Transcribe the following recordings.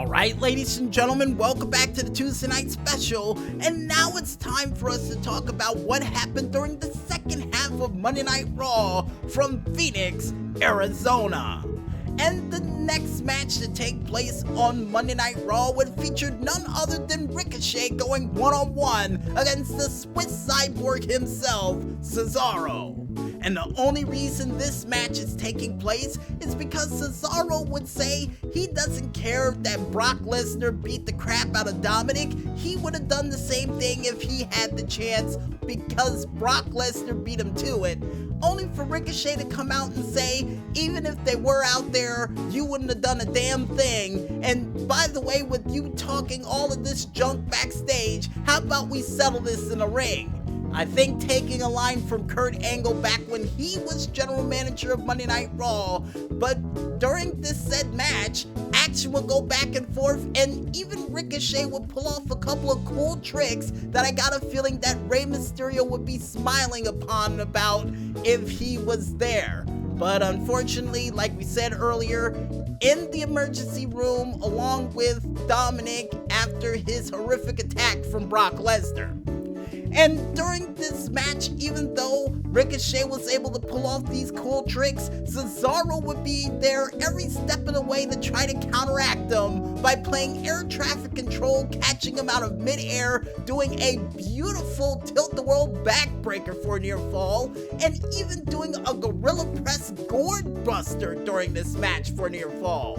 Alright, ladies and gentlemen, welcome back to the Tuesday Night Special, and now it's time for us to talk about what happened during the second half of Monday Night Raw from Phoenix, Arizona. And the next match to take place on Monday Night Raw would feature none other than Ricochet going one-on-one against the Swiss cyborg himself, Cesaro. And the only reason this match is taking place is because Cesaro would say he doesn't care that Brock Lesnar beat the crap out of Dominic. He would have done the same thing if he had the chance because Brock Lesnar beat him to it. Only for Ricochet to come out and say, even if they were out there, you wouldn't have done a damn thing. And by the way, with you talking all of this junk backstage, how about we settle this in a ring? I think taking a line from Kurt Angle back when he was general manager of Monday Night Raw, but during this said match, action would go back and forth, and even Ricochet would pull off a couple of cool tricks that I got a feeling that Rey Mysterio would be smiling upon about if he was there. But unfortunately, like we said earlier, in the emergency room along with Dominic after his horrific attack from Brock Lesnar. And during this match, even though Ricochet was able to pull off these cool tricks, Cesaro would be there every step of the way to try to counteract them by playing air traffic control, catching him out of midair, doing a beautiful tilt-the-world backbreaker for a near fall, and even doing a gorilla press gourd buster during this match for a near fall.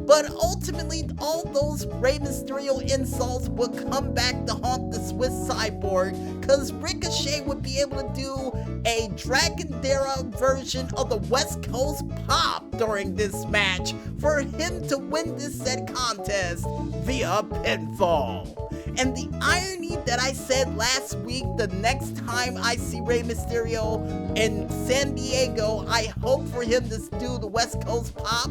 But ultimately, all those Rey Mysterio insults would come back to haunt the Swiss cyborg, because Ricochet would be able to do a Dragondera version of the West Coast Pop during this match for him to win this said contest via pinfall. And the irony that I said last week, the next time I see Rey Mysterio in San Diego, I hope for him to do the West Coast Pop,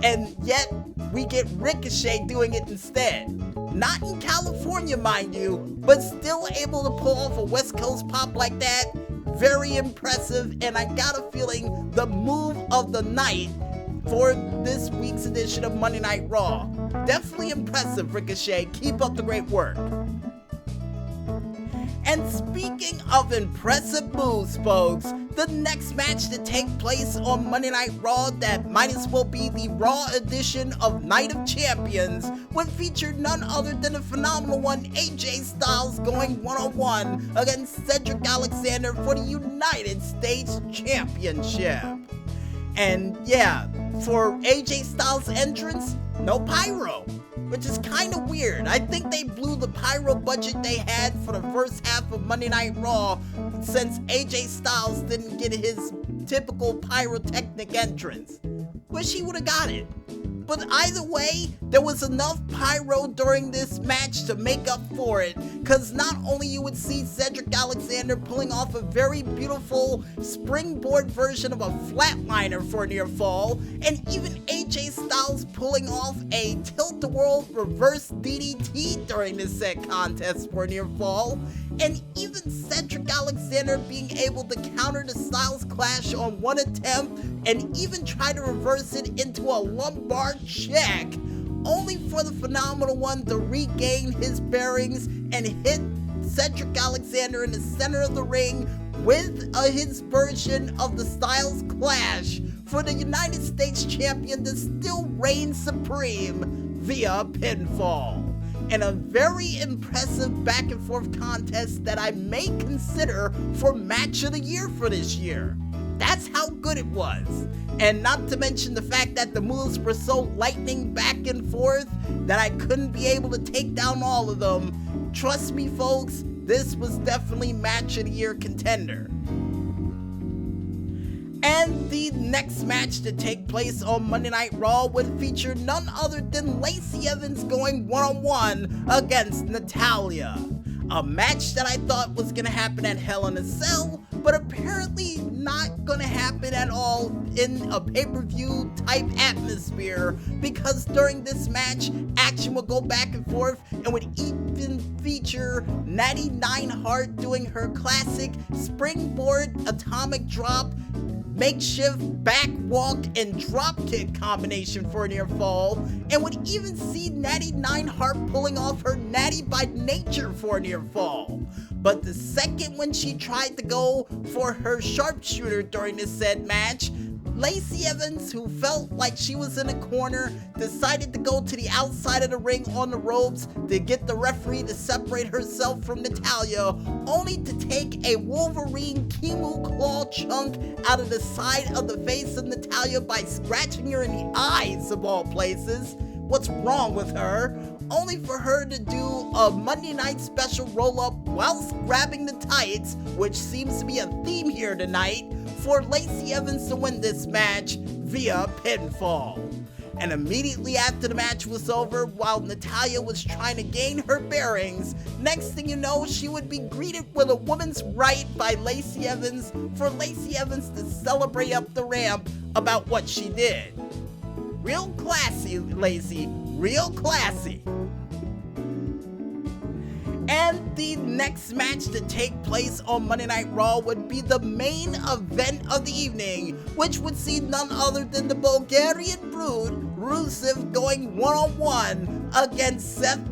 and yet we get Ricochet doing it instead. Not in California, mind you, but still able to pull off a West Coast Pop like that. Very impressive, and I got a feeling the move of the night for this week's edition of Monday Night Raw. Definitely impressive, Ricochet. Keep up the great work. And speaking of impressive moves, folks, the next match to take place on Monday Night Raw that might as well be the Raw edition of Night of Champions would feature none other than the phenomenal one AJ Styles going one-on-one against Cedric Alexander for the United States Championship. And yeah, for AJ Styles' entrance, no pyro, which is kind of weird. I think they blew the pyro budget they had for the first half of Monday Night Raw since AJ Styles didn't get his typical pyrotechnic entrance. Wish he would have got it. But either way, there was enough pyro during this match to make up for it, because not only you would see Cedric Alexander pulling off a very beautiful springboard version of a flatliner for a near fall, and even AJ Styles pulling off a tilt-the-world reverse DDT during this set contest for a near fall, and even Cedric Alexander being able to counter the Styles Clash on one attempt and even try to reverse it into a lumbar check, only for the phenomenal one to regain his bearings and hit Cedric Alexander in the center of the ring with his version of the Styles Clash for the United States Champion to still reign supreme via pinfall. And a very impressive back and forth contest that I may consider for Match of the Year for this year. That's how good it was. And not to mention the fact that the moves were so lightning back and forth that I couldn't be able to take down all of them. Trust me, folks, this was definitely Match of the Year contender. And the next match to take place on Monday Night Raw would feature none other than Lacey Evans going one-on-one against Natalya. A match that I thought was going to happen at Hell in a Cell, but apparently not going to happen at all in a pay-per-view type atmosphere, because during this match, action would go back and forth and would even feature Natty Neidhart doing her classic springboard atomic drop makeshift back walk and drop kick combination for a near fall, and would even see Natty Neidhart pulling off her Natty by Nature for a near fall. But the second when she tried to go for her sharpshooter during this said match, Lacey Evans, who felt like she was in a corner, decided to go to the outside of the ring on the ropes to get the referee to separate herself from Natalya, only to take a Wolverine Kimu claw chunk out of the side of the face of Natalya by scratching her in the eyes of all places. What's wrong with her? Only for her to do a Monday Night Special roll-up whilst grabbing the tights, which seems to be a theme here tonight, for Lacey Evans to win this match via pinfall. And immediately after the match was over, while Natalya was trying to gain her bearings, next thing you know, she would be greeted with a woman's right by Lacey Evans for Lacey Evans to celebrate up the ramp about what she did. Real classy, Lacey, real classy. And the next match to take place on Monday Night Raw would be the main event of the evening, which would see none other than the Bulgarian Brood, Rusev, going one-on-one against Seth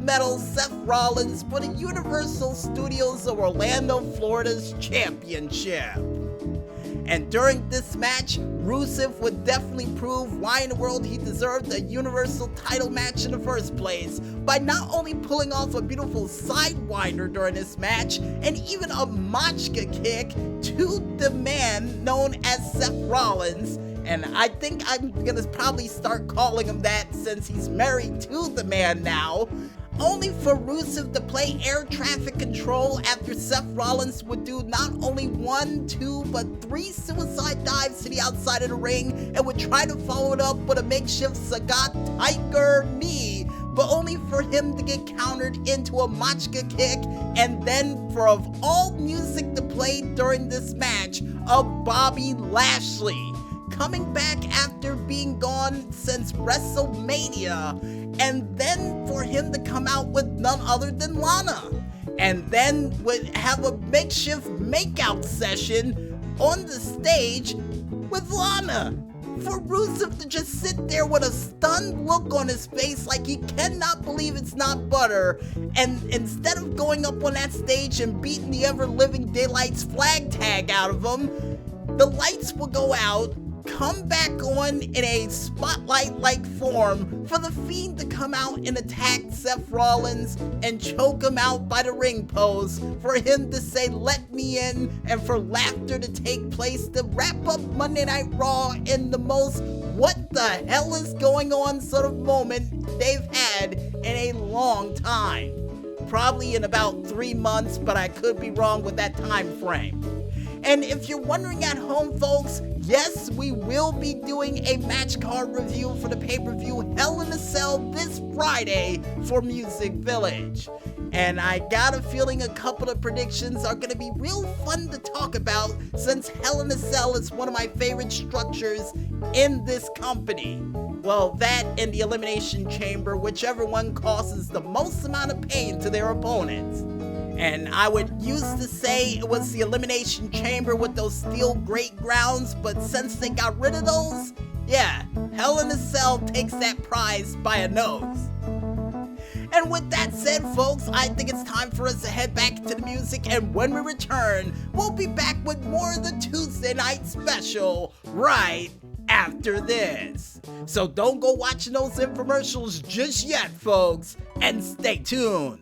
Rollins for the Universal Studios of Orlando, Florida's championship. And during this match, Rusev would definitely prove why in the world he deserved a Universal title match in the first place by not only pulling off a beautiful sidewinder during this match and even a Machka kick to the man known as Seth Rollins. And I think I'm gonna probably start calling him that since he's married to the man now. Only for Rusev to play air traffic control after Seth Rollins would do not only 1, 2, but 3 suicide dives to the outside of the ring and would try to follow it up with a makeshift Sagat Tiger knee, but only for him to get countered into a Machka kick, and then for of all music to play during this match of Bobby Lashley, coming back after being gone since WrestleMania, and then for him to come out with none other than Lana, and then would have a makeshift makeout session on the stage with Lana. For Rusev to just sit there with a stunned look on his face like he cannot believe it's not butter, and instead of going up on that stage and beating the ever-living daylight's flag tag out of him, the lights will go out, come back on in a spotlight-like form for the Fiend to come out and attack Seth Rollins and choke him out by the ring post, for him to say, "Let me in," and for laughter to take place to wrap up Monday Night Raw in the most "what the hell is going on" sort of moment they've had in a long time. Probably in about 3 months, but I could be wrong with that time frame. And if you're wondering at home, folks, yes, we will be doing a match card review for the pay-per-view Hell in a Cell this Friday for Music Village. And I got a feeling a couple of predictions are going to be real fun to talk about, since Hell in a Cell is one of my favorite structures in this company. Well, that and the Elimination Chamber, whichever one causes the most amount of pain to their opponents. And I would used to say it was the Elimination Chamber with those steel great grounds, but since they got rid of those, yeah, Hell in a Cell takes that prize by a nose. And with that said, folks, I think it's time for us to head back to the music, and when we return, we'll be back with more of the Tuesday Night Special right after this. So don't go watching those infomercials just yet, folks, and stay tuned.